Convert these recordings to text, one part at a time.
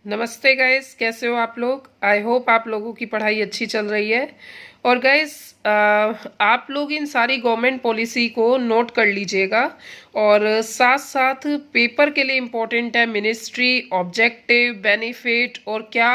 नमस्ते गाइस, कैसे हो आप लोग। आई होप आप लोगों की पढ़ाई अच्छी चल रही है। और गाइस, आप लोग इन सारी गवर्नमेंट पॉलिसी को नोट कर लीजिएगा। और साथ साथ पेपर के लिए इम्पोर्टेंट है मिनिस्ट्री, ऑब्जेक्टिव, बेनिफिट और क्या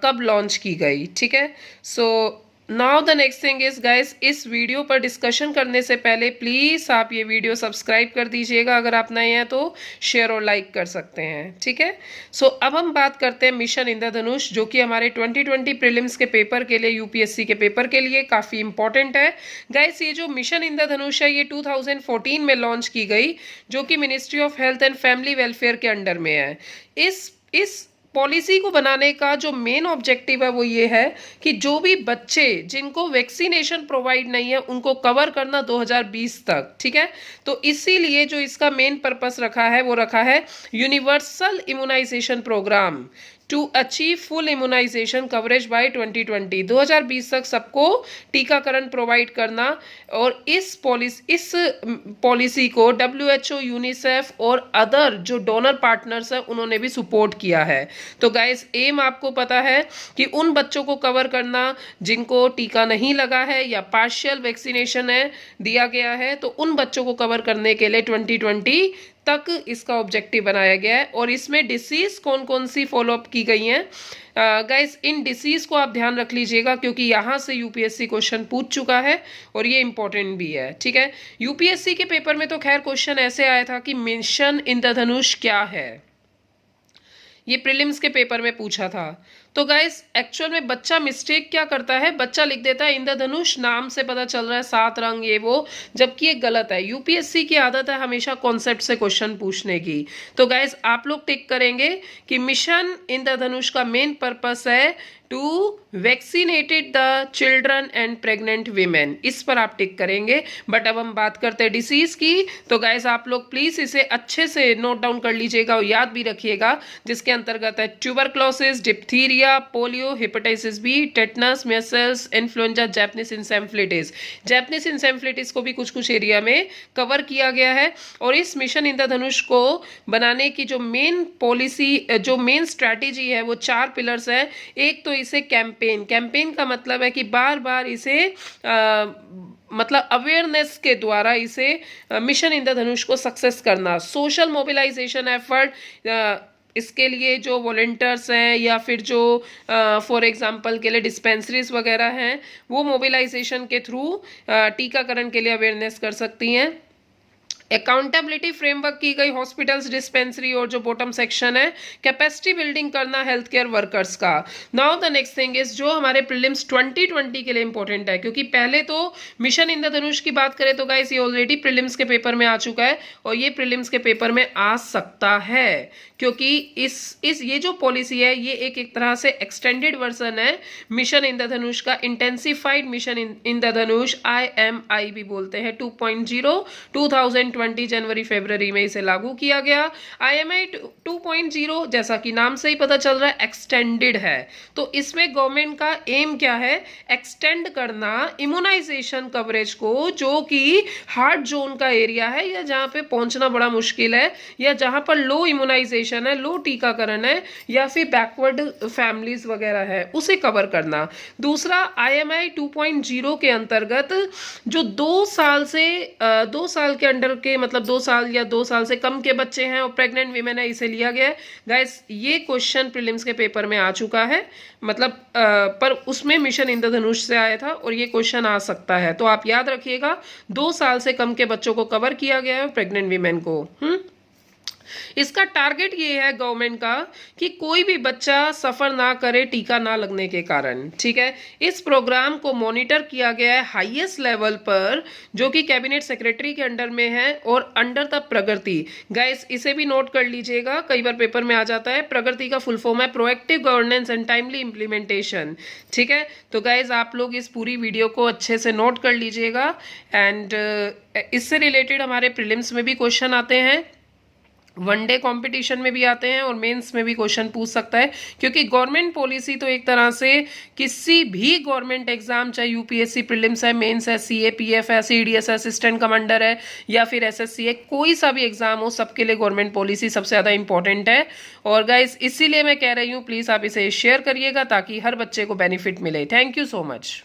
कब लॉन्च की गई। ठीक है। So now the next thing is guys, इस वीडियो पर डिस्कशन करने से पहले प्लीज़ आप ये वीडियो सब्सक्राइब कर दीजिएगा। अगर आप नए हैं तो शेयर और लाइक कर सकते हैं। ठीक है। सो अब हम बात करते हैं मिशन इंद्रधनुष, जो कि हमारे 2020 प्रीलिम्स के पेपर के लिए, यूपीएससी के पेपर के लिए काफ़ी इंपॉर्टेंट है। गाइस, ये जो मिशन इंद्रधनुष है ये 2014 में लॉन्च की गई, जो कि ministry of health and family welfare के अंडर में है। इस पॉलिसी को बनाने का जो मेन ऑब्जेक्टिव है वो ये है कि जो भी बच्चे जिनको वैक्सीनेशन प्रोवाइड नहीं है उनको कवर करना 2020 तक। ठीक है। तो इसीलिए जो इसका मेन पर्पस रखा है वो रखा है universal immunisation programme to achieve full immunisation coverage by 2020। 2020 तक सबको टीकाकरण प्रोवाइड करना। और इस पॉलिसी को WHO, यूनिसेफ और अदर जो डोनर पार्टनर्स हैं उन्होंने भी सपोर्ट किया है। तो गाइस, एम आपको पता है कि उन बच्चों को कवर करना जिनको टीका नहीं लगा है या पार्शियल वैक्सीनेशन है दिया गया है, तो उन बच्चों को कवर करने के लिए 2020 तक इसका ऑब्जेक्टिव बनाया गया है। और इसमें डिसीज कौन कौन सी फॉलोअप की गई हैं गाइस, इन डिसीज को आप ध्यान रख लीजिएगा क्योंकि यहाँ से यूपीएससी क्वेश्चन पूछ चुका है और ये इंपॉर्टेंट भी है। ठीक है। यूपीएससी के पेपर में तो खैर क्वेश्चन ऐसे आया था कि मिशन इंद्रधनुष क्या है, ये प्रीलिम्स के पेपर में पूछा था। तो गाइस, एक्चुअल में बच्चा मिस्टेक क्या करता है, बच्चा लिख देता है इंद्रधनुष, नाम से पता चल रहा है 7 रंग ये वो, जबकि ये गलत है। यूपीएससी की आदत है हमेशा कॉन्सेप्ट से क्वेश्चन पूछने की। तो गाइस, आप लोग टिक करेंगे कि मिशन इंद्रधनुष का मेन पर्पस है to vaccinated the children and pregnant women, इस पर आप टिक करेंगे। बट अब हम बात करते हैं डिसीज की। तो गाइस, आप लोग प्लीज इसे अच्छे से नोट डाउन कर लीजिएगा और याद भी रखिएगा, जिसके अंतर्गत है tuberculosis, diphtheria, polio, hepatitis B, tetanus, measles, influenza, Japanese encephalitis. Japanese encephalitis को भी कुछ कुछ एरिया में कवर किया गया है। और इस मिशन इंद्रधनुष को बनाने की जो मेन पॉलिसी, जो मेन स्ट्रैटेजी है वो 4 पिलर्स है। एक तो इसे कैंपेन का मतलब है कि बार बार इसे मतलब अवेयरनेस के द्वारा इसे मिशन इंद्रधनुष को सक्सेस करना। सोशल मोबिलाइजेशन एफर्ट, इसके लिए जो वॉलंटियर्स हैं या फिर जो फॉर एग्जांपल के लिए डिस्पेंसरीज वगैरह हैं वो मोबिलाइजेशन के थ्रू टीकाकरण के लिए अवेयरनेस कर सकती हैं। अकाउंटेबिलिटी फ्रेमवर्क की गई हॉस्पिटल्स, डिस्पेंसरी और जो बॉटम सेक्शन है, कैपेसिटी बिल्डिंग करना हेल्थ केयर वर्कर्स का। Now the next thing is जो हमारे प्रीलिम्स 2020 के लिए इंपॉर्टेंट है, क्योंकि पहले तो मिशन इंद्रधनुष की बात करें तो गाइस ये ऑलरेडी प्रीलिम्स के पेपर में आ चुका है और ये प्रीलिम्स के पेपर में आ सकता है, क्योंकि इस ये जो पॉलिसी है ये एक तरह से एक्सटेंडेड वर्जन है मिशन इंद्रधनुष का। इंटेंसिफाइड मिशन इंद्रधनुष, IMI भी बोलते हैं, 2.0 2020 जनवरी फरवरी में इसे लागू किया गया। IMI 2.0 जैसा कि नाम से ही पता चल रहा है एक्सटेंडेड है। तो इसमें गवर्नमेंट का एम क्या है, एक्सटेंड करना इम्यूनाइजेशन कवरेज को, जो कि हार्ड जोन का एरिया है या जहां पे पहुंचना बड़ा मुश्किल है या जहां पर लो इम्यूनाइजेशन है, लो टीकाकरण है या फिर बैकवर्ड फैमिलीज वगैरह है, उसे कवर करना। दूसरा, IMI 2.0 के अंतर्गत जो 2 साल से 2 साल के अंडर के, मतलब 2 साल या 2 साल से कम के बच्चे हैं और प्रेग्नेंट वीमेन है, इसे लिया गया है। गाइस, ये क्वेश्चन प्रीलिम्स के पेपर में आ चुका है, मतलब पर उसमें मिशन इंद्रधनुष से आया था और ये क्वेश्चन आ सकता है। तो आप याद रखिएगा, 2 साल से कम के बच्चों को कवर किया गया है, प्रेग्नेंट वीमेन को। इसका टारगेट ये है गवर्नमेंट का कि कोई भी बच्चा सफर ना करे टीका ना लगने के कारण। ठीक है। इस प्रोग्राम को मॉनिटर किया गया है हाईएस्ट लेवल पर, जो कि कैबिनेट सेक्रेटरी के अंडर में है और अंडर द प्रगति। गाइस, इसे भी नोट कर लीजिएगा, कई बार पेपर में आ जाता है। प्रगति का फुल फॉर्म है proactive governance and timely implementation. ठीक है। तो गाइस, आप लोग इस पूरी वीडियो को अच्छे से नोट कर लीजिएगा। एंड इससे रिलेटेड हमारे प्रीलिम्स में भी क्वेश्चन आते हैं। वनडे कंपटीशन में भी आते हैं और मेंस में भी क्वेश्चन पूछ सकता है, क्योंकि गवर्नमेंट पॉलिसी तो एक तरह से किसी भी गवर्नमेंट एग्जाम, चाहे यूपीएससी प्रीलिम्स है, मेंस है, सीएपीएफ है, सीडीएस है, असिस्टेंट कमांडर है, या फिर एसएससी है, कोई सा भी एग्जाम हो, सबके लिए गवर्नमेंट पॉलिसी सबसे ज़्यादा इंपॉर्टेंट है। और गाइस इसीलिए मैं कह रही हूँ प्लीज़ आप इसे शेयर करिएगा ताकि हर बच्चे को बेनिफिट मिले। Thank you so much.